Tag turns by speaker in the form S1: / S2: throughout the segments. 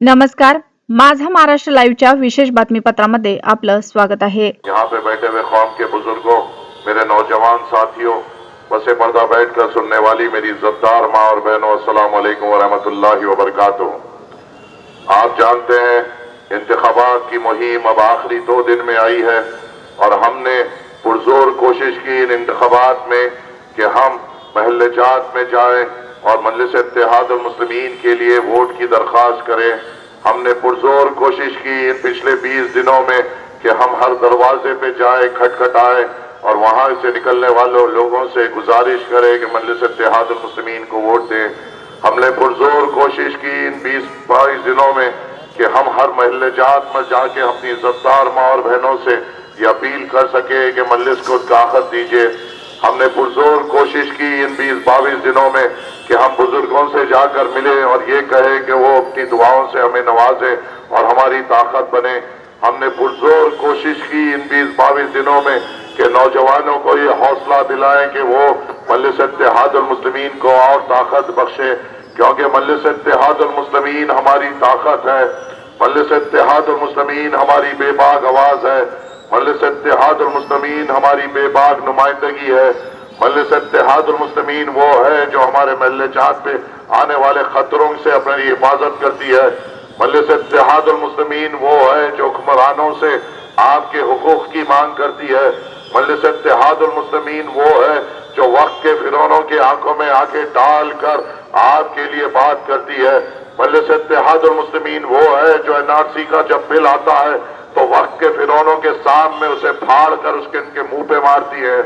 S1: नमस्कार, माझा महाराष्ट्र लाईव्हच्या विशेष बातमीपत्रामध्ये आपलं स्वागत आहे।
S2: यहाँ पे बैठे हुए कौम के बुजुर्गों, मेरे नौजवान साथियों, बसे पर्दा बैठकर सुनने वाली मेरी इज्जतदार माँ और बहनों, अस्सलाम वालेकुम व रहमतुल्लाहि व बरकातुहू। आप जानते हैं इंतखाबात की मुहिम अब आखिरी 2 दिन में आई है और हमने पुरजोर कोशिश की इन इंतखाबात में कि हम महल्ले जात में जाएं और मजलिस इत्तेहादुल मुस्लिमीन के लिए वोट की दरख्वास्त करें। हमने पुरजोर कोशिश की इन पिछले 20 दिनों में कि हम हर दरवाजे पे जाएं, खटखटाएं और वहां से निकलने वालों लोगों से गुजारिश करें कि मजलिस इत्तेहादुल मुस्लिमीन को वोट दें। हमने पुरजोर कोशिश की इन 20-22 दिनों में कि हम हर महल्ले जात में जाके अपनी इज्जतदार माँ और बहनों से ये अपील कर सके कि मजलिस को ताकत दीजिए। हमने पुरजोर कोशिश की इन 20-22 दिनों में कि हम बुजुर्गों से जाकर मिले और ये कहे कि वो अपनी दुआओं से हमें नवाजे और हमारी ताकत बने। हमने पुरजोर कोशिश की इन 20-22 दिनों में कि नौजवानों को ये हौसला दिलाएं कि वो मजलिस इत्तेहादुल मुस्लिमीन को और ताकत बख्शे, क्योंकि मजलिस इत्तेहादुल मुस्लिमीन हमारी ताकत है। मजलिस इत्तेहादुल मुस्लिमीन हमारी बेबाक आवाज है। मजलिस इत्तेहादुल मुस्लिमीन हमारी बेबाक नुमाइंदगी है। मजलिस इत्तेहादुल मुस्लिमीन वो है जो हमारे महल्ले जात पे आने वाले खतरों से अपनी हिफाजत करती है। मजलिस इत्तेहादुल मुस्लिमीन वो है जो हुक्मरानों से आपके हुकूक की मांग करती है। मजलिस इत्तेहादुल मुस्लिमीन वो है जो वक्त के फिरौनों की आंखों में आंखें डाल कर आपके लिए बात करती है। मजलिस इत्तेहादुल मुस्लिमीन वो है जो एनआरसी का जब बिल आता है तो वक्त के फिरौनों के सामने उसे फाड़ कर उसके इनके मुंह पे मारती है।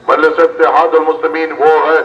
S2: मजलिस इत्तेहादुल मुस्लिमीन वो है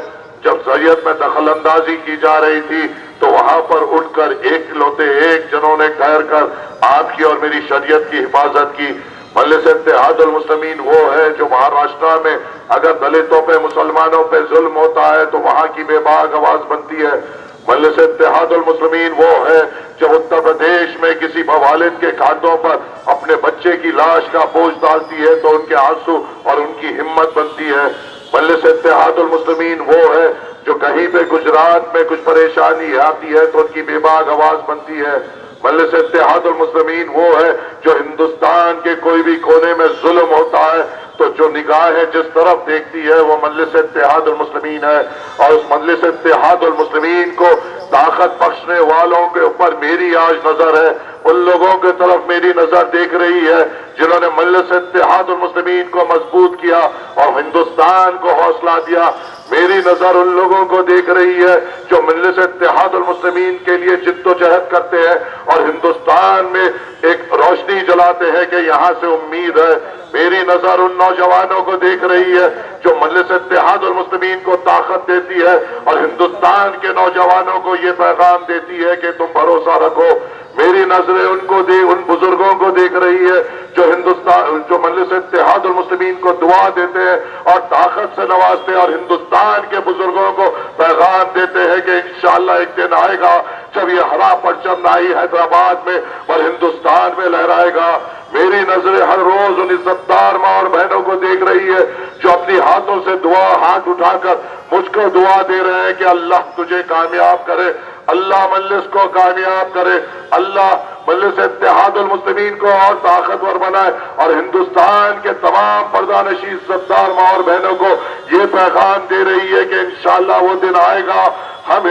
S2: जब शरीयत में दखल अंदाजी की जा रही थी तो वहां पर उठकर एक लौते एक जनों ने ठहर कर आपकी और मेरी शरीयत की हिफाजत की। मजलिस इत्तेहादुल मुस्लिमीन वो है जो महाराष्ट्र में अगर दलितों पे मुसलमानों पे जुल्म होता है तो वहां की बेबाक आवाज बनती है। मजलिस इत्तेहादुल मुस्लिमीन वो है जो उत्तर प्रदेश में किसी बवालिद के कांधों पर अपने बच्चे की लाश का बोझ डालती है तो उनके आंसू और उनकी हिम्मत बनती है। मजलिस इत्तेहादुल मुस्लिमीन वो है जो कहीं पे गुजरात में कुछ परेशानी आती है तो उनकी बेबाक आवाज बनती है। मजलिस इत्तेहादुल मुस्लिमीन वो है जो हिंदुस्तान के कोई भी कोने में जुल्म होता है तो जो निगाहें जिस तरफ देखती है वो मजलिस इत्तेहादुल मुस्लिमीन है। और उस मजलिस इत्तेहादुल मुस्लिमीन को ताकत बख्शने वालों के ऊपर मेरी आज नजर है। उन लोगों की तरफ मेरी नजर देख रही है जिन्होंने मजलिस इत्तेहादुल मुस्लिमीन को मजबूत किया और हिंदुस्तान को हौसला दिया। मेरी नजर उन लोगों को देख रही है जो मजलिस इत्तेहादुल मुस्लिमीन के लिए जिद्दोजहद करते हैं और हिंदुस्तान में एक रोशनी जलाते हैं कि यहाँ से उम्मीद है। मेरी नजर उन नौजवानों को देख रही है जो मजलिस इत्तेहादुल मुस्लिमीन को ताकत देती है और हिंदुस्तान के नौजवानों को ये पैगाम देती है कि तुम भरोसा रखो। मेरी नजरें उन बुजुर्गों को देख रही है जो मजलिस इत्तेहादुल मुस्लिमीन को दुआ देते हैं और ताकत से नवाजते हैं और हिंदुस्तान के बुजुर्गों को पैगाम देते हैं कि इंशाअल्लाह एक दिन आएगा जब ये हरा परचम ना ही हैदराबाद में और हिंदुस्तान में लहराएगा। मेरी नजरें हर रोज उन इज्जतदार माँ और बहनों को देख रही है जो अपनी हाथों से दुआ हाथ उठाकर मुझको दुआ दे रहे हैं कि अल्लाह तुझे कामयाब करे, अल्लाह मजलिस को कामयाब करे, अल्लाह मजलिस इत्तेहादुल मुस्लिमीन को और ताकतवर बनाए और हिंदुस्तान के तमाम पर्दानशी इज्जतदार माँ और बहनों को ये पैगाम दे रही है कि इंशाअल्लाह वो दिन आएगा हम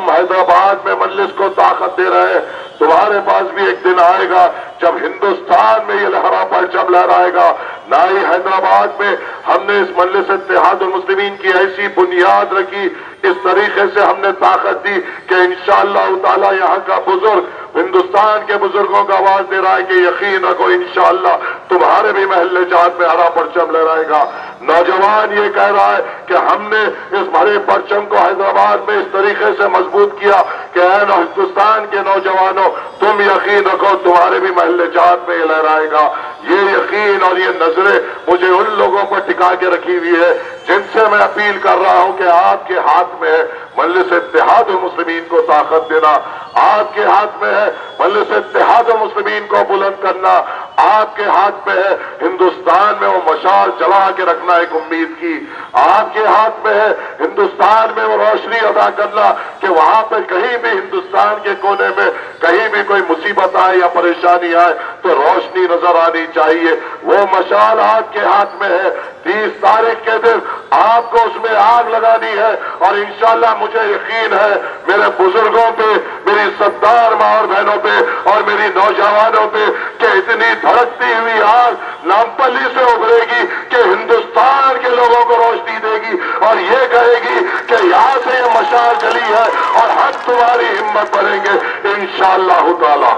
S2: हैदराबाद में मजलिस को ताकत दे रहे हैं। तुम्हारे पास भी एक दिन आएगा जब हिंदुस्तान में ये लहरा परचम लहराएगा। ना ही हैदराबाद में हमने इस मजलिस इत्तेहादुल मुस्लिमीन की ऐसी बुनियाद रखी, इस तरीके से हमने ताकत दी कि इंशाअल्लाह ताला यहाँ का बुजुर्ग हिंदुस्तान के बुजुर्गों का आवाज दे रहा है कि यकीन रखो इंशाअल्लाह तुम्हारे भी महल्ले जात में हरा परचम लहराएगा। नौजवान ये कह रहा है कि हमने इस हरे परचम को हैदराबाद में इस तरीके से मजबूत किया कि हिंदुस्तान के नौजवानों तुम यकीन रखो तुम्हारे भी महल्ले जात में लहराएगा। ये यकीन और ये नजरें मुझे उन लोगों पर टिका के रखी हुई है जिनसे मैं अपील कर रहा हूं कि आपके हाथ में है मजलिस इत्तेहादुल मुस्लिमीन को ताकत देना, आपके हाथ में है मजलिस इत्तेहादुल मुस्लिमीन को बुलंद करना, आपके हाथ में है हिंदुस्तान में वो मशाल जला के रखना एक उम्मीद की, आपके हाथ में है हिंदुस्तान में वो रोशनी अदा करना कि वहां पर कहीं भी हिंदुस्तान के कोने में کہیں بھی کوئی مصیبت آئے یا پریشانی آئے تو روشنی نظر آنی چاہیے. وہ مشال آپ کے ہاتھ میں ہے. 30 تاریخ کے دن آپ کو اس میں آگ لگانی ہے اور انشاءاللہ مجھے یقین ہے میرے بزرگوں پہ, میری ستار ماں اور بہنوں پہ اور میری نوجوانوں پہ کہ اتنی دھڑکتی ہوئی آگ نامپلی سے ابھرے گی کہ ہندوستان کے لوگوں کو روشنی دے گی اور یہ کہے گی کہ یہاں سے یہ مشال جلی ہے اور ہم تمہاری ہمت بڑھیں گے انشاءاللہ تعالی.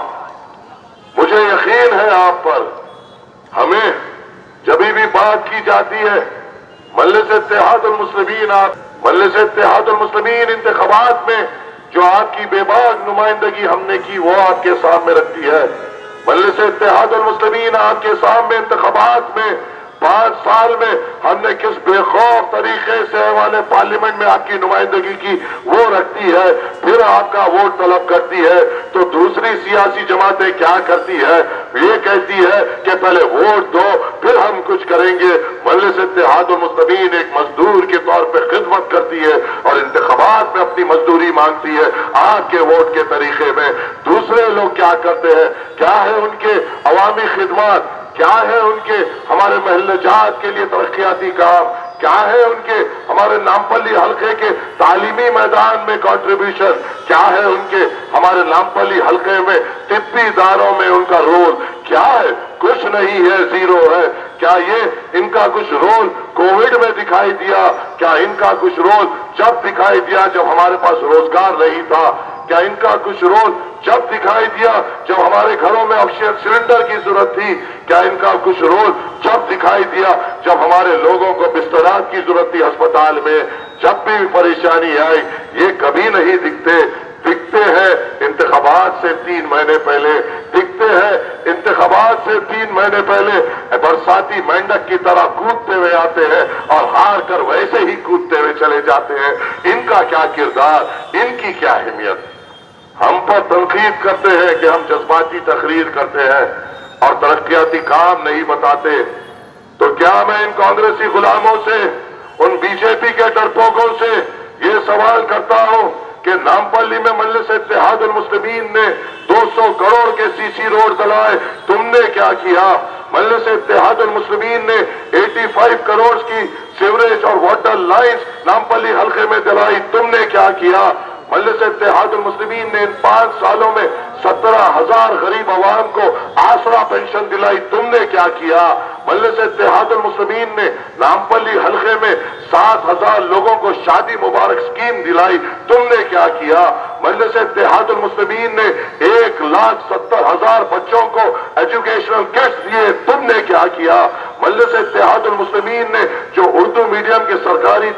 S2: مجھے یقین ہے آپ پر. ہمیں جب بھی بات کی جاتی ہے مجلس اتحاد المسلمین انتخابات میں جو آپ کی بے باک نمائندگی ہم نے کی وہ آپ کے سامنے رکھتی ہے. مجلس اتحاد المسلمین آپ کے سامنے انتخابات میں 5 سال میں ہم نے کس بے خوف طریقے سے ایوان پارلیمنٹ میں آپ کی نمائندگی کی وہ رکھتی ہے, پھر آپ کا ووٹ طلب کرتی ہے. تو دوسری سیاسی جماعتیں کیا کرتی ہے, یہ کہتی ہے کہ پہلے ووٹ دو پھر ہم کچھ کریں گے. مجلس اتحاد المسلمین ایک مزدور کے طور پہ خدمت کرتی ہے اور انتخابات میں اپنی مزدوری مانگتی ہے آپ کے ووٹ کے طریقے میں. دوسرے لوگ کیا کرتے ہیں, کیا ہے ان کے عوامی خدمات, کیا ہے ان کے ہمارے محلہ جات کے لیے ترقیاتی کام, کیا ہے ان کے ہمارے نامپلی حلقے کے تعلیمی میدان میں کنٹریبیوشن, کیا ہے ان کے ہمارے نامپلی حلقے میں طبی اداروں میں ان کا رول کیا ہے. کچھ نہیں ہے, زیرو ہے. کیا یہ ان کا کچھ رول کووڈ میں دکھائی دیا, کیا ان کا کچھ رول جب دکھائی دیا جب ہمارے پاس روزگار نہیں تھا, کیا ان کا کچھ رول جب دکھائی دیا جب ہمارے گھروں میں آکسیجن سلنڈر کی ضرورت تھی, کیا ان کا کچھ رول جب دکھائی دیا جب ہمارے لوگوں کو بسترات کی ضرورت تھی اسپتال میں, جب بھی پریشانی آئی, یہ کبھی نہیں دکھتے. دکھتے ہیں انتخابات سے 3 مہینے پہلے, دکھتے ہیں انتخابات سے 3 مہینے پہلے برساتی مینڈک کی طرح کودتے ہوئے آتے ہیں اور ہار کر ویسے ہی کودتے ہوئے چلے جاتے ہیں. ان کا کیا کردار, ان کی کیا اہمیت. ہم پر تنقید کرتے ہیں کہ ہم جذباتی تقریر کرتے ہیں اور ترقیاتی کام نہیں بتاتے. تو کیا میں ان کانگریسی غلاموں سے, ان بی جے پی کے ڈرپوکوں سے یہ سوال کرتا ہوں کہ نامپلی میں مجلس اتحاد المسلمین نے 200 کروڑ کے سی سی روڈ دلائے, تم نے کیا کیا. مجلس اتحاد المسلمین نے 85 کروڑ کی سیوریج اور واٹر لائنز نامپلی حلقے میں دلائی, تم نے کیا کیا. مجلس اتحاد المسلمین نے ان 5 سالوں میں 17,000 غریب عوام کو آسرا پینشن دلائی, تم نے کیا کیا. مجلس اتحاد المسلمین نے نامپلی حلقے میں 7,000 لوگوں کو شادی مبارک اسکیم دلائی, تم نے کیا کیا. مجلس اتحاد المسلمین نے 1,70,000 بچوں کو ایجوکیشنل کٹس دیے, تم نے کیا کیا. مجلس اتحاد المسلمین نے جو اردو میڈیم کے سرکاری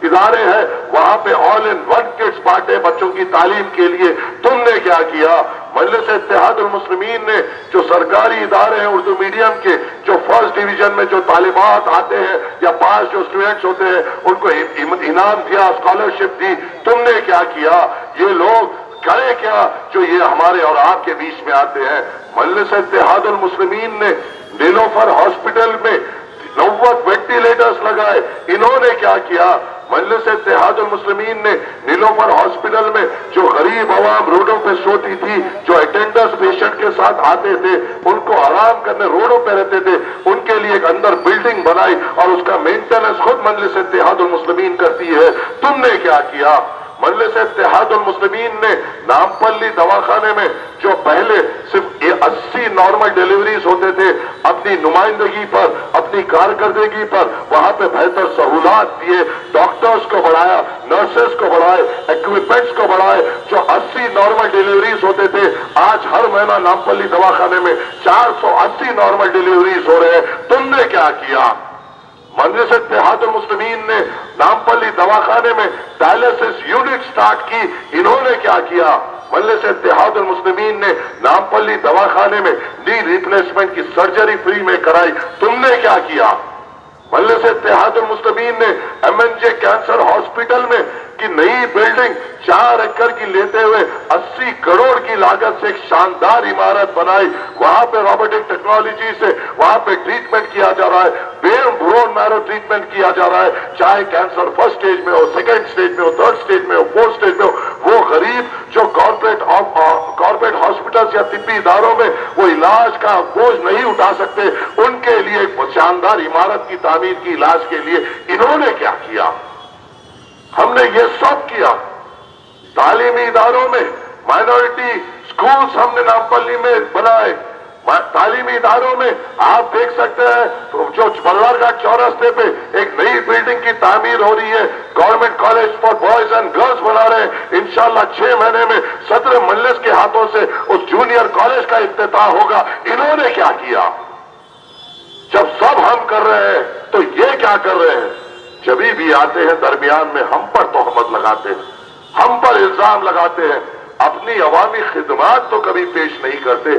S2: ادارے ہیں وہاں پہ آل ان ون کٹس بانٹے بچوں کی تعلیم کے لیے, تم نے کیا کیا. مجلس اتحاد المسلمین نے جو سرکاری ادارے ہیں اردو میڈیم کے, جو فرسٹ ڈویژن میں جو طالبات آتے ہیں یا پاس جو اسٹوڈنٹس ہوتے ہیں ان کو انعام دیا, اسکالرشپ دی, تم نے کیا کیا. یہ لوگ کرے کیا جو یہ ہمارے اور آپ کے بیچ میں آتے ہیں. مجلس اتحاد المسلمین نے نیلوفر ہاسپٹل میں 90 وینٹیلیٹرز لگائے, انہوں نے کیا کیا. مجلس اتحاد المسلمین نے نیلوفر ہاسپٹل میں جو غریب عوام روڈوں پہ سوتی تھی, جو اٹینڈرز پیشنٹ کے ساتھ آتے تھے, ان کو آرام کرنے روڈوں پہ رہتے تھے, ان کے لیے ایک اندر بلڈنگ بنائی اور اس کا مینٹیننس خود مجلس اتحاد المسلمین کرتی ہے, تم نے کیا کیا. مجلس اتحاد المسلمین نے نامپلی دواخانے میں جو پہلے صرف 80 نارمل ڈیلیوریز ہوتے تھے, اپنی نمائندگی پر, اپنی کارکردگی پر وہاں پہ بہتر سہولات دیے, ڈاکٹرز کو بڑھایا, نرسز کو بڑھائے, ایکوپمنٹس کو بڑھائے. جو 80 نارمل ڈیلیوریز ہوتے تھے آج ہر مہینہ نامپلی دواخانے میں 480 نارمل ڈیلیوریز ہو رہے ہیں, تم نے کیا کیا. مجلس اتحاد المسلمین نے نامپلی دواخانے میں ڈائلسس یونٹ سٹارٹ کی, انہوں نے کیا کیا. مجلس اتحاد المسلمین نے نامپلی دواخانے میں نی ریپلیسمنٹ کی سرجری فری میں کرائی, تم نے کیا کیا. مجلس اتحاد المسلمین نے ایم این جے کینسر ہاسپٹل میں کی نئی بلڈنگ 4 ایکڑ کی لیتے ہوئے 80 کروڑ کی لاگت سے ایک شاندار عمارت بنائی, وہاں پہ روبوٹک ٹیکنالوجی سے وہاں پہ ٹریٹمنٹ کیا جا رہا ہے, بون میرو ٹریٹمنٹ کیا جا رہا ہے, چاہے کینسر فرسٹ سٹیج میں ہو, سیکنڈ سٹیج میں ہو, تھرڈ سٹیج میں ہو, فورتھ سٹیج میں ہو. وہ غریب جو کارپوریٹ प्राइवेट हॉस्पिटल्स या तिब्बी इदारों में वो इलाज का बोझ नहीं उठा सकते, उनके लिए एक शानदार इमारत की तामीर की इलाज के लिए इन्होंने क्या किया? हमने ये सब किया। तालीमी इदारों में माइनॉरिटी स्कूल्स हमने नामपल्ली में बनाए। तालीमी इदारों में आप देख सकते हैं तो जो बल्लारघाट चौरास्ते पे एक नई बिल्डिंग की तामीर हो रही है, government college for boys and girls बना रहे हैं। इंशाल्लाह 6 महीने में सदर मजलिस के हाथों से उस जूनियर कॉलेज का इफ्तिताह होगा। इन्होंने क्या किया? जब सब हम कर रहे हैं तो ये क्या कर रहे हैं? जब भी आते हैं दरमियान में हम पर तोहमत लगाते हैं, हम पर इल्जाम लगाते हैं, अपनी अवामी खिदमत तो कभी पेश नहीं करते,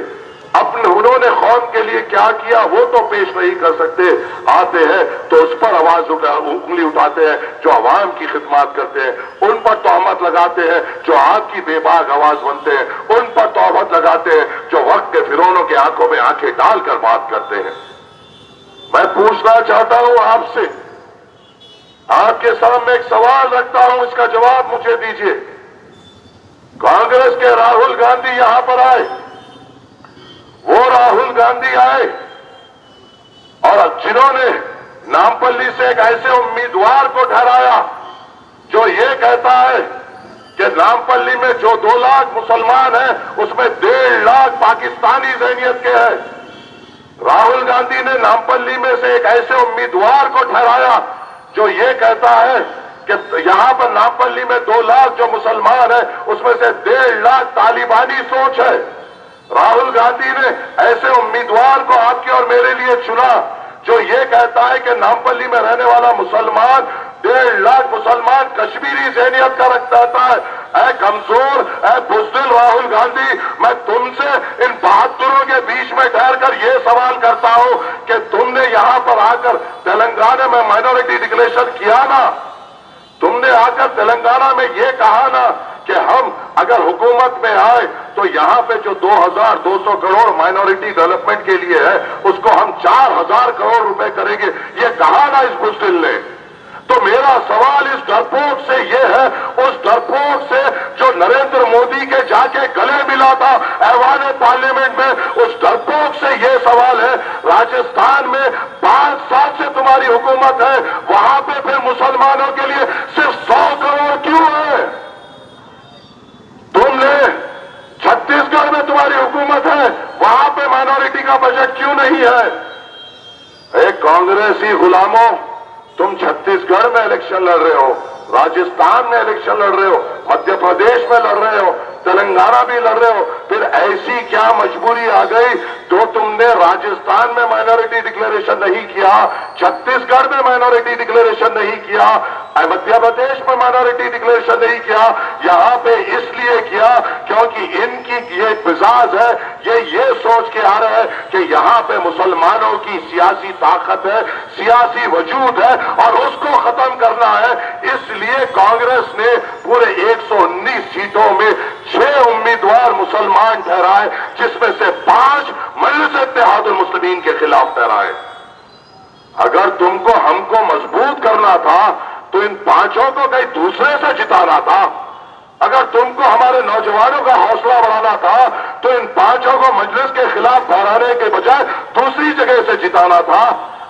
S2: अपने उन्होंने कौम के लिए क्या किया वो तो पेश नहीं कर सकते। आते हैं तो उस पर आवाज उंगली उठाते हैं जो अवाम की खिदमत करते हैं, उन पर तोहमत लगाते हैं जो आपकी बेबाक आवाज बनते हैं, उन पर तोहमत लगाते हैं जो वक्त के फिरौनों के आंखों में आंखें डालकर बात करते हैं। मैं पूछना चाहता हूं आपसे, आपके सामने एक सवाल रखता हूं, इसका जवाब मुझे दीजिए। कांग्रेस के राहुल गांधी यहां पर आए, वो राहुल गांधी आए और जिन्होंने नामपल्ली से एक ऐसे उम्मीदवार को ठहराया जो ये कहता है कि नामपल्ली में जो 2 लाख मुसलमान हैं उसमें 1.5 लाख पाकिस्तानी ज़हनियत के हैं। राहुल गांधी ने नामपल्ली में से एक ऐसे उम्मीदवार को ठहराया जो ये कहता है कि यहां पर नामपल्ली में 2 लाख जो मुसलमान हैं उसमें से 1.5 लाख तालिबानी सोच है। राहुल गांधी ने ऐसे उम्मीदवार को आपके और मेरे लिए चुना जो ये कहता है कि नामपल्ली में रहने वाला मुसलमान 1.5 लाख मुसलमान कश्मीरी ज़हनियत का रखता है। ऐ कमजोर, ऐ बुज़दिल राहुल गांधी, मैं तुमसे इन बहादुरों के बीच में ठहरकर ये सवाल करता हूं कि तुमने यहां पर आकर तेलंगाना में माइनॉरिटी डिक्लेरेशन किया ना, तुमने आकर तेलंगाना में ये कहा ना कि हम अगर हुकूमत में आए तो यहां पे जो 2200 करोड़ माइनॉरिटी डेवलपमेंट के लिए है उसको हम 4000 करोड़ रुपए करेंगे, ये कहा ना इस बुज़दिल ने। तो मेरा सवाल इस डरपोक से ये है, उस डरपोक से जो नरेंद्र मोदी के जाके गले मिला था ऐवान पार्लियामेंट में, उस डरपोक से ये सवाल है, राजस्थान में 5 साल से तुम्हारी हुकूमत है, वहां पे फिर मुसलमानों के लिए सिर्फ 100 करोड़ क्यों है? तुमने छत्तीसगढ़ में तुम्हारी हुकूमत है, वहां पे माइनॉरिटी का बजट क्यों नहीं है? एक कांग्रेसी गुलामों, तुम छत्तीसगढ़ में इलेक्शन लड़ रहे हो, राजस्थान में इलेक्शन लड़ रहे हो, मध्य प्रदेश में लड़ रहे हो, तेलंगाना भी लड़ रहे हो, फिर ऐसी क्या मजबूरी आ गई तो तुमने राजस्थान में माइनॉरिटी डिक्लेरेशन नहीं किया, छत्तीसगढ़ में माइनॉरिटी डिक्लेरेशन नहीं किया, मध्य प्रदेश में माइनॉरिटी डिक्लेरेशन नहीं किया? यहां पे इसलिए किया क्योंकि इनकी ये मिजाज है, ये सोच के आ रहे हैं कि यहां पे मुसलमानों की सियासी ताकत है, सियासी वजूद है और उसको खत्म करना है। इसलिए कांग्रेस ने पूरे 119 सीटों में 6 उम्मीदवार मुसलमान ठहराए, जिसमें से 5 मजलिस इत्तेहादुल मुस्लिमीन के खिलाफ ठहराए। अगर तुमको हमको मजबूत करना था तो इन 5 को कहीं दूसरे से जिताना था। अगर तुमको हमारे नौजवानों का हौसला बढ़ाना था तो इन 5 को मजलिस के खिलाफ ठहराने के बजाय दूसरी जगह से जिताना था।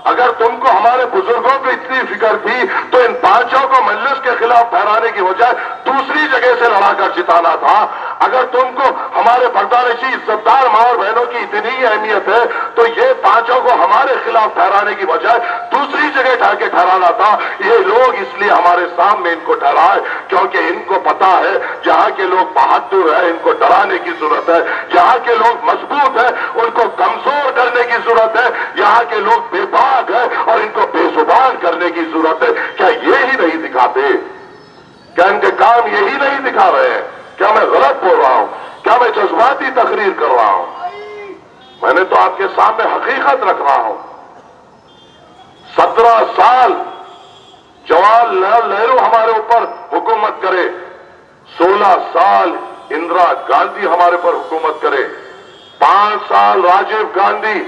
S2: अगर तुमको हमारे बुजुर्गों की इतनी फिक्र थी तो इन 5 को मजलिस के खिलाफ ठहराने की बजाय दूसरी जगह से लड़ाकर जिताना था। अगर तुमको हमारे पर्दानशी इज्जतदार माँ और बहनों की इतनी अहमियत है तो ये 5 को हमारे खिलाफ ठहराने की बजाय दूसरी जगह के ठहराना था। ये लोग इसलिए हमारे सामने इनको ठहराए क्योंकि इनको पता है यहाँ के लोग बहादुर है, इनको डराने की जरूरत है, यहाँ के लोग मजबूत है, उनको कमजोर करने की जरूरत है, यहाँ के लोग बेबाक है और इनको बेजुबान करने की जरूरत है। क्या ये ही नहीं दिखाते? क्या इनके काम यही नहीं दिखा रहे हैं? क्या मैं गलत बोल रहा हूं? क्या मैं जज्बाती तकरीर कर रहा हूं? मैंने तो आपके सामने हकीकत रख रहा हूं। 17 साल जवाहरलाल नेहरू हमारे ऊपर हुकूमत करे, 16 साल इंदिरा गांधी हमारे पर हुकूमत करे, 5 साल राजीव गांधी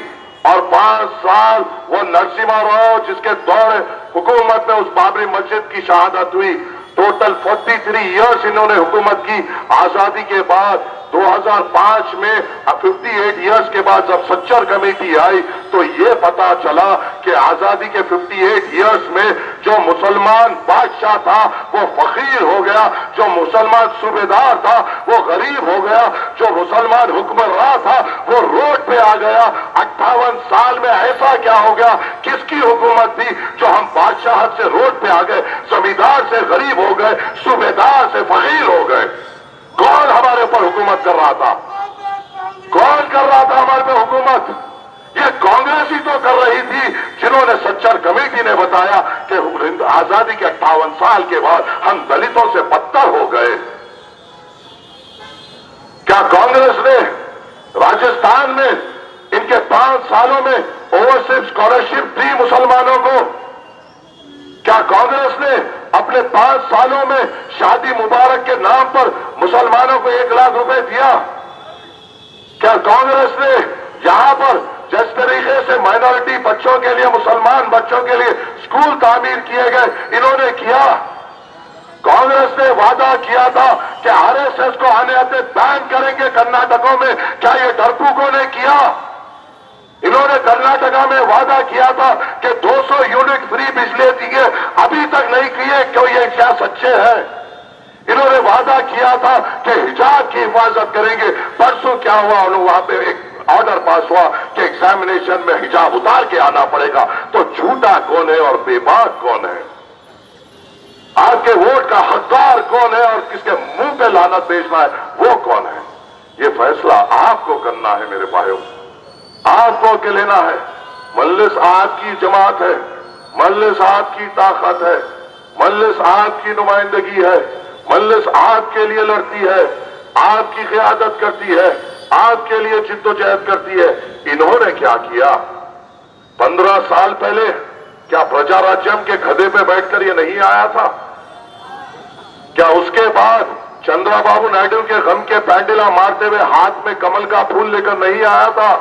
S2: और 5 साल वो नरसिम्हा राव जिसके दौर हुकूमत में उस बाबरी मस्जिद की शहादत हुई। टोटल 43 इयर्स इन्होंने हुकूमत की। आजादी के बाद 2005 में 58 इयर्स के बाद जब सच्चर कमेटी आई तो ये पता चला कि आजादी के 58 इयर्स में जो मुसलमान बादशाह था वो फकीर हो गया, जो मुसलमान सूबेदार था वो गरीब हो गया, जो मुसलमान हुक्मरान था वो रोड पे आ गया। 58 साल में ऐसा क्या हो गया? किसकी हुकूमत थी जो हम बादशाह से रोड पे आ गए, जमींदार से गरीब हो गए, सूबेदार से फकीर हो गए? कौन हमारे ऊपर हुकूमत कर रहा था? कौन कर रहा था हमारे पे हुकूमत? ये कांग्रेस ही तो कर रही थी, जिन्होंने सच्चर कमेटी ने बताया कि आजादी के 58 साल के बाद हम दलितों से बदतर हो गए। क्या कांग्रेस ने राजस्थान में इनके 5 सालों में ओवरसीज स्कॉलरशिप दी मुसलमानों को? क्या कांग्रेस ने अपने 5 सालों में शादी मुबारक के नाम पर मुसलमानों को 1 लाख रुपए दिया? क्या कांग्रेस ने यहां पर जिस तरीके से माइनॉरिटी बच्चों के लिए, मुसलमान बच्चों के लिए स्कूल तामीर किए गए, इन्होंने किया? कांग्रेस ने वादा किया था कि आरएसएस को आने आते बैन करेंगे कर्नाटकों में, क्या ये डरपोकों ने किया? इन्होंने कर्नाटका में वादा किया था कि 200 यूनिट फ्री बिजली दिए, अभी तक नहीं किए। क्यों? ये क्या सच्चे हैं? इन्होंने वादा किया था कि हिजाब की हिफाजत करेंगे। परसों क्या हुआ? वहां पे एक ऑर्डर पास हुआ कि एग्जामिनेशन में हिजाब उतार के आना पड़ेगा। तो झूठा कौन है और बेबाक कौन है? आपके वोट का हकदार कौन है और किसके मुंह पे लानत भेजना है वो कौन है? ये फैसला आपको करना है मेरे भाइयों, आपको के लेना है। मजलिस आपकी जमात है, मजलिस आपकी ताकत है, मजलिस आपकी नुमाइंदगी है, मजलिस आपके लिए लड़ती है, आपकी क़यादत करती है, आपके लिए जिद्दोजहद करती है। इन्होंने क्या किया? 15 साल पहले क्या प्रजा राज्यम के गधे पे बैठकर ये नहीं आया था? क्या उसके बाद चंद्रबाबू नायडू के गम के पैंडला मारते हुए हाथ में कमल का फूल लेकर नहीं आया था?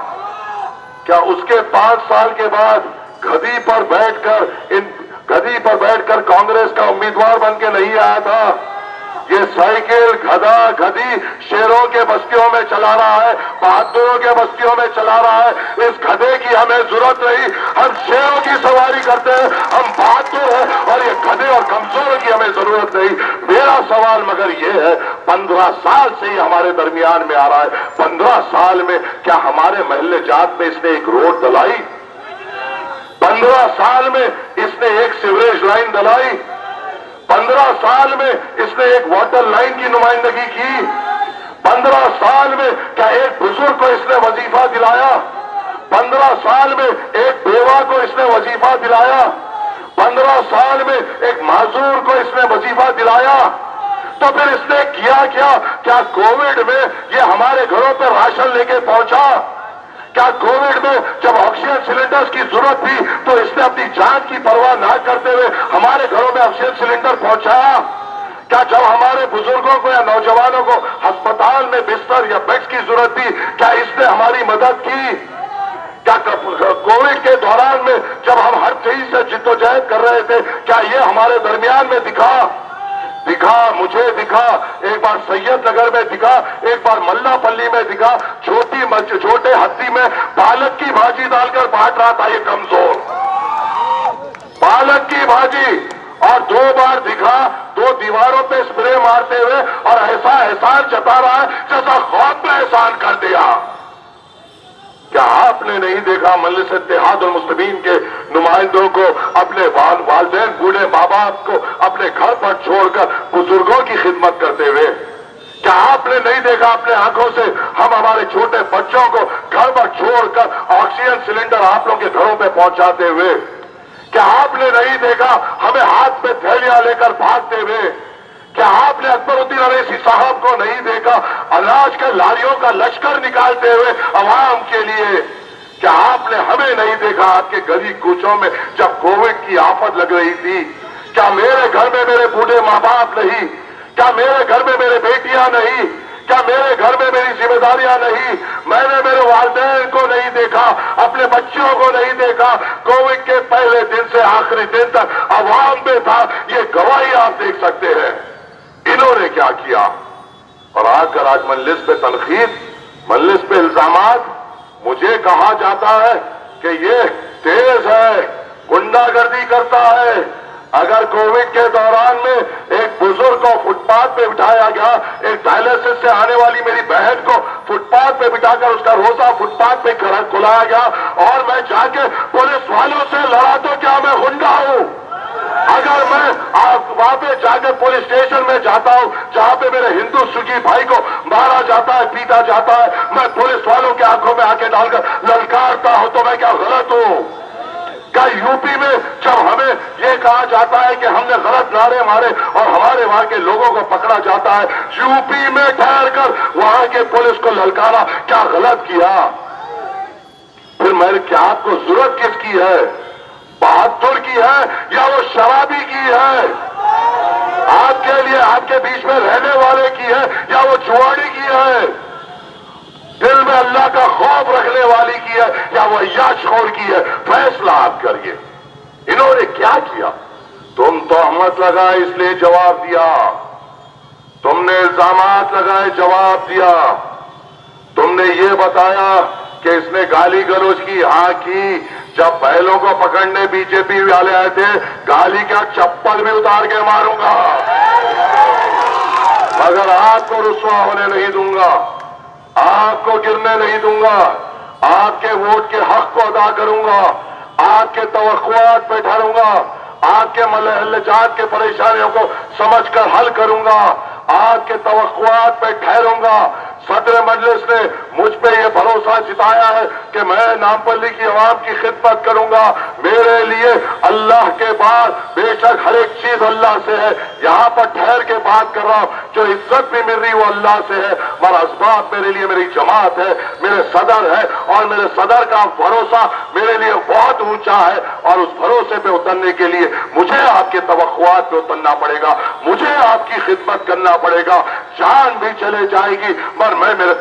S2: क्या उसके 5 साल के बाद गधी पर बैठकर कांग्रेस का उम्मीदवार बन के नहीं आया था? ये साइकिल गधा गधी शेरों के बस्तियों में चला रहा है, बहादुरों के बस्तियों में चला रहा है। इस गधे की हमें जरूरत नहीं, हम शेरों की सवारी करते हैं, हम बहादुर हैं और ये गधे और कमजोरों की हमें जरूरत नहीं। मेरा सवाल मगर ये है, 15 साल से ही हमारे दरमियान में आ रहा है, 15 साल में क्या हमारे महल्ले जात में इसने एक रोड डलाई? 15 साल में इसने एक सीवरेज लाइन डलाई? 15 साल में इसने एक वाटर लाइन की नुमाइंदगी की? 15 साल में क्या एक बुजुर्ग को इसने वजीफा दिलाया? 15 साल में एक बेवा को इसने वजीफा दिलाया? 15 साल में एक माजूर को इसने वजीफा दिलाया? तो फिर इसने किया क्या? क्या कोविड में ये हमारे घरों पर राशन लेके पहुंचा? क्या कोविड में जब ऑक्सीजन सिलेंडर्स की जरूरत थी तो इसने अपनी जान की परवाह न करते हुए हमारे घरों में ऑक्सीजन सिलेंडर पहुंचाया? क्या जब हमारे बुजुर्गों को या नौजवानों को अस्पताल में बिस्तर या बेड्स की जरूरत थी, क्या इसने हमारी मदद की? क्या कोविड के दौरान में जब हम हर चीज से जिद्दोजहद कर रहे थे, क्या ये हमारे दरमियान में दिखा? मुझे दिखा, एक बार सैयद नगर में दिखा, एक बार मल्लापल्ली में दिखा, छोटे हत्ती में पालक की भाजी डालकर बांट रहा था ये कमजोर, पालक की भाजी। और 2 बार दिखा, 2 दीवारों पे स्प्रे मारते हुए और ऐसा एहसान जता रहा है जैसा ख्वाब में एहसान कर दिया। क्या आपने नहीं देखा मजलिस इत्तेहाद और मुस्लिमीन के नुमाइंदों को अपने वालिदैन बूढ़े माँ बाप को अपने घर पर छोड़कर बुजुर्गों की खिदमत करते हुए? क्या आपने नहीं देखा अपने आंखों से हम हमारे छोटे बच्चों को घर पर छोड़कर ऑक्सीजन सिलेंडर आप लोगों के घरों पे पहुंचाते हुए? क्या आपने नहीं देखा हमें हाथ में थैलियां लेकर भागते हुए? क्या आपने अकबरुद्दीन अवैसी साहब को नहीं देखा अनाज के लारियों का लश्कर निकालते हुए अवाम के लिए? क्या आपने हमें नहीं देखा आपके गली कूचों में जब कोविड की आफत लग रही थी? क्या मेरे घर में मेरे बूढ़े माँ बाप नहीं? क्या मेरे घर में मेरे बेटियां नहीं? क्या मेरे घर में मेरी जिम्मेदारियां नहीं? मैंने मेरे वालिदैन को नहीं देखा, अपने बच्चों को नहीं देखा? कोविड के पहले दिन से आखिरी दिन तक अवाम में था, ये गवाही आप देख सकते हैं। इन्होंने क्या किया? اور آ کر آج مجلس پہ تنقید، مجلس پہ الزامات، مجھے کہا جاتا ہے کہ یہ تیز ہے، گنڈا گردی کرتا ہے۔ اگر کووڈ کے دوران میں ایک بزرگ کو فٹ پاتھ پہ بٹھایا گیا، ایک ڈائلسس سے آنے والی میری بہن کو فٹ پاتھ پہ بٹھا کر اس کا روزہ فٹ پاتھ پہ کھلایا گیا، اور میں جا کے پولیس والوں سے لڑا تو کیا میں گنڈا ہوں؟ اگر میں وہاں پہ جا کے پولیس اسٹیشن میں جاتا ہوں جہاں پہ میرے ہندو سکھی بھائی کو مارا جاتا ہے، پیٹا جاتا ہے، میں پولیس والوں کے آنکھوں میں آنکھیں ڈال کر للکارتا ہوں، تو میں کیا غلط ہوں؟ کیا یو پی میں جب ہمیں یہ کہا جاتا ہے کہ ہم نے غلط نعرے مارے اور ہمارے وہاں کے لوگوں کو پکڑا جاتا ہے، یو پی میں ٹھہر کر وہاں کے پولیس کو للکارا، کیا غلط کیا؟ پھر میں نے کیا آپ کو ضرورت کس کی ہے؟ بہادر کی ہے یا وہ شرابی کی ہے؟ آپ کے لیے آپ کے بیچ میں رہنے والے کی ہے یا وہ جواڑی کی ہے؟ دل میں اللہ کا خوف رکھنے والی کی ہے یا وہ عیاش خور کی ہے؟ فیصلہ آپ کریے۔ انہوں نے کیا کیا؟ تم تہمت لگائے اس لیے جواب دیا، تم نے الزامات لگائے جواب دیا، تم نے یہ بتایا کہ اس نے گالی گلوچ کی، ہاں کی۔ جب بیلوں کو پکڑنے بی جے پی والے آئے تھے، گالی کیا چپل بھی اتار کے ماروں گا، مگر آپ کو رسوا ہونے نہیں دوں گا، آپ کو گرنے نہیں دوں گا، آپ کے ووٹ کے حق کو ادا کروں گا، آپ کے توقعات پہ ٹھہروں گا، آپ کے ملحلجات کے پریشانیوں کو سمجھ کر حل کروں گا، آپ کے توقعات پہ ٹھہروں گا۔ صدر مجلس نے مجھ پہ یہ بھروسہ جتایا ہے کہ میں نامپلی کی عوام کی خدمت کروں گا۔ میرے لیے اللہ کے بعد بے شک ہر ایک چیز اللہ سے ہے، یہاں پر ٹھہر کے بات کر رہا ہوں، جو عزت بھی مل رہی وہ اللہ سے ہے، مگر اسباب میرے لیے میری جماعت ہے، میرے صدر ہے، اور میرے صدر کا بھروسہ میرے لیے بہت اونچا ہے، اور اس بھروسے پہ اترنے کے لیے مجھے آپ کے توقعات پہ اترنا پڑے گا، مجھے آپ کی خدمت کرنا پڑے گا، جان بھی چلے جائے گی مگر میں میرے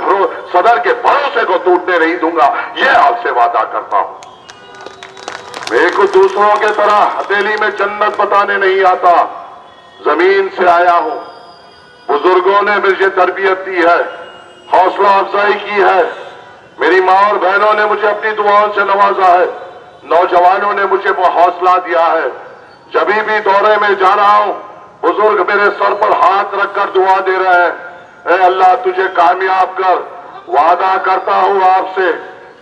S2: صدر کے بھروسے کو ٹوٹنے نہیں دوں گا، یہ آپ سے وعدہ کرتا ہوں۔ میں کو دوسروں کے طرح ہتھیلی میں جنت بتانے نہیں آتا، زمین سے آیا ہوں، بزرگوں نے مجھے تربیت دی ہے، حوصلہ افزائی کی ہے، میری ماں اور بہنوں نے مجھے اپنی دعاؤں سے نوازا ہے، نوجوانوں نے مجھے وہ حوصلہ دیا ہے۔ جبھی بھی دورے میں جا رہا ہوں، بزرگ میرے سر پر ہاتھ رکھ کر دعا دے رہے ہیں، اے اللہ تجھے کامیاب کر، وعدہ کرتا ہوں آپ سے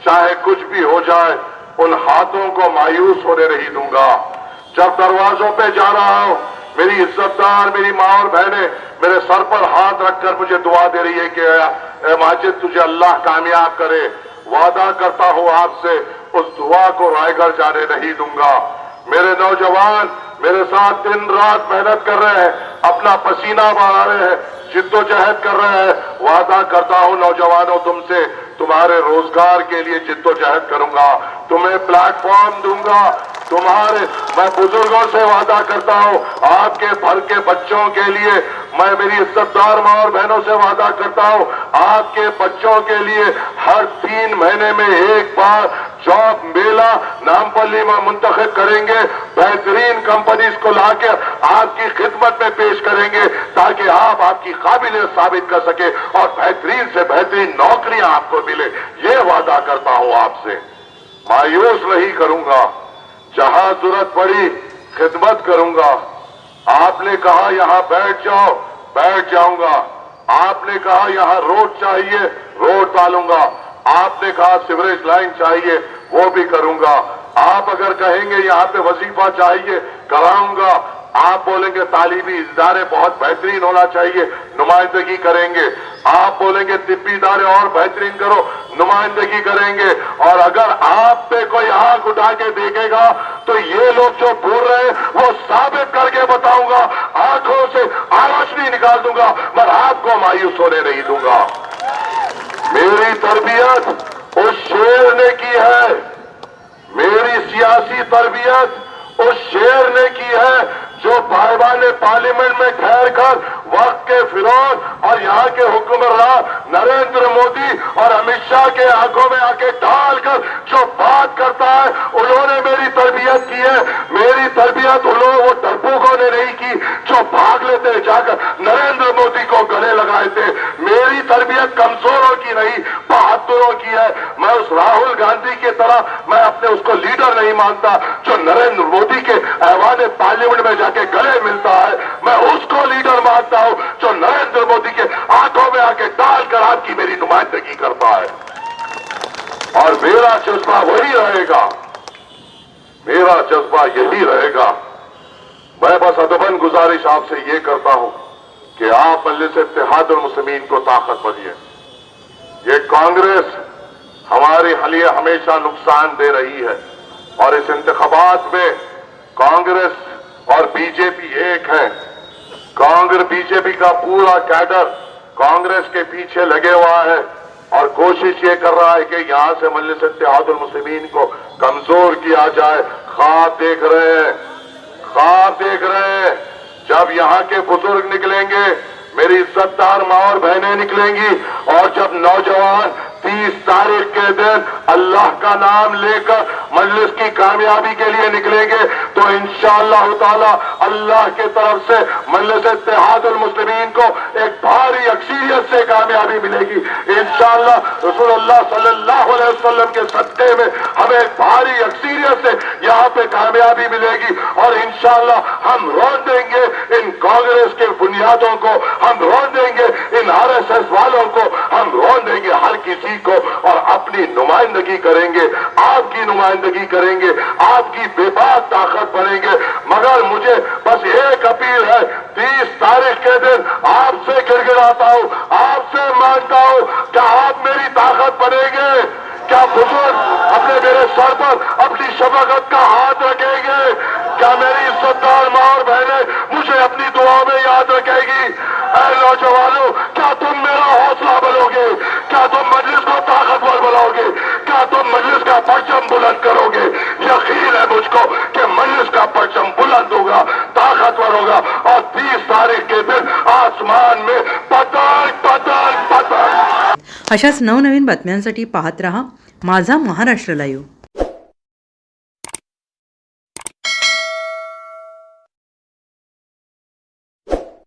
S2: چاہے کچھ بھی ہو جائے ان ہاتھوں کو مایوس ہونے نہیں دوں گا۔ جب دروازوں پہ جا رہا ہوں، میری عزت دار میری ماں اور بہنیں میرے سر پر ہاتھ رکھ کر مجھے دعا دے رہی ہے کہ اے ماجد تجھے اللہ کامیاب کرے، وعدہ کرتا ہوں آپ سے اس دعا کو رائے گڑھ جانے نہیں دوں گا۔ میرے نوجوان میرے ساتھ دن رات محنت کر رہے ہیں، اپنا پسینہ بہا رہے ہیں، جد و جہد کر رہے ہیں، وعدہ کرتا ہوں نوجوانوں تم سے تمہارے روزگار کے لیے جد و جہد کروں گا، تمہیں پلیٹ فارم دوں گا، میں بزرگوں سے وعدہ کرتا ہوں آپ کے بھر کے بچوں کے لیے، میں میری عزت دار ماں اور بہنوں سے وعدہ کرتا ہوں آپ کے بچوں کے لیے ہر 3 مہینے میں ایک بار جاب میلہ نامپلی میں منتخب کریں گے، بہترین کمپنیز کو لا کے آپ کی خدمت میں پیش کریں گے تاکہ آپ کی قابلیت ثابت کر سکے اور بہترین سے بہترین نوکریاں آپ کو ملے، یہ وعدہ کرتا ہوں آپ سے۔ مایوس نہیں کروں گا، جہاں ضرورت پڑی خدمت کروں گا۔ آپ نے کہا یہاں بیٹھ جاؤ، بیٹھ جاؤں گا، آپ نے کہا یہاں روڈ چاہیے، روڈ ڈالوں گا، آپ نے کہا سیوریج لائن چاہیے، وہ بھی کروں گا، آپ اگر کہیں گے یہاں پہ وظیفہ چاہیے کراؤں گا، آپ بولیں گے تعلیمی ادارے بہت بہترین ہونا چاہیے، نمائندگی کریں گے، آپ بولیں گے طبی ادارے اور بہترین کرو، نمائندگی کریں گے، اور اگر آپ پہ کوئی آنکھ اٹھا کے دیکھے گا تو یہ لوگ جو بول رہے ہیں وہ ثابت کر کے بتاؤں گا، آنکھوں سے روشنی نکال دوں گا، مگر آپ کو مایوس ہونے نہیں دوں گا۔ میری تربیت اس شیر نے کی ہے، میری سیاسی تربیت اس شیر نے کی ہے جو بائبان پارلیمنٹ میں ٹھہر کر وقت کے فرعون اور یہاں کے حکمراں नरेंद्र मोदी और अमित शाह के आंखों में आके डालकर जो बात करता है, उन्होंने मेरी तरबियत की है। मेरी तरबियत वो डरपोकों ने नहीं की जो भाग लेते जाकर नरेंद्र मोदी को गले लगाए थे। मेरी तरबियत कमजोरों की नहीं, बहादुरों की है। मैं उस राहुल गांधी की तरह मैं अपने उसको लीडर नहीं मानता जो नरेंद्र मोदी के ऐवान पार्लियामेंट में जाके गले मिलता है। मैं उसको लीडर मानता हूं जो नरेंद्र मोदी के आंखों में आके डालकर आपकी मेरी नुमाइंदगी करता है। और मेरा जज्बा वही रहेगा, मेरा जज्बा यही रहेगा। मैं बस अदबन गुजारिश आपसे ये करता हूं कि आप मजलिस इत्तेहादुल मुस्लिमीन को ताकत बनिए। ये कांग्रेस हमारे लिए हमेशा नुकसान दे रही है और इस इंतखाबात में कांग्रेस और बीजेपी एक है। कांग्रेस बीजेपी का पूरा कैडर कांग्रेस के पीछे लगे हुआ है और कोशिश ये कर रहा है कि यहां से मजलिस इत्तेहादुल मुस्लिमीन को कमजोर किया जाए। ख्वाब देख रहे हैं, ख्वाब देख रहे हैं। जब यहाँ के बुजुर्ग निकलेंगे, मेरी इज्जतदार माँ और बहनें निकलेंगी, और जब नौजवान 30 तारीख के दिन अल्लाह का नाम लेकर मजलिस की कामयाबी के लिए निकलेंगे, तो इंशाअल्लाह ताला अल्लाह के तरफ से मजलिस इत्तेहादुल मुस्लिमीन को एक भारी अक्सरियत से कामयाबी मिलेगी। इंशाअल्लाह रसूलुल्लाह सल्लल्लाहु अलैहि वसल्लम के सदक़े में हमें एक भारी अक्सरियत से यहाँ पे कामयाबी मिलेगी और इंशाअल्लाह हम रोन देंगे इन कांग्रेस के बुनियादों को, हम रोन देंगे इन आरएसएस वालों को, हम रोन देंगे हर किसी को और अपनी नुमाइंदगी करेंगे, आपकी नुमाइंदगी करेंगे, आपकी बेबाक ताकत बनेंगे। मगर मुझे बस एक अपील है, 30 तारीख के दिन आपसे गिड़गिड़ाता हूं, आपसे मांगता हूं, क्या आप मेरी ताकत बनेंगे? क्या बुजुर्ग अपने मेरे सर पर अपनी शफकत का हाथ रखेंगे? क्या मेरी इज्जतदार माँ और बहनें मुझे अपनी दुआ में याद रखेगी? ऐ नौजवानों, क्या तुम मेरा हौसला बनोगे? क्या तुम मजलिस को ताकतवर बनाओगे? क्या तुम मजलिस का परचम बुलंद करोगे? यकीन है मुझको कि मजलिस का परचम बुलंद होगा, ताकतवर होगा और 30 तारीख के दिन आसमान में पतंग पतंग पतंग।
S3: अशाच नवनवीन बातम्यांसाठी पाहत रहा माझा महाराष्ट्र लाईव्ह।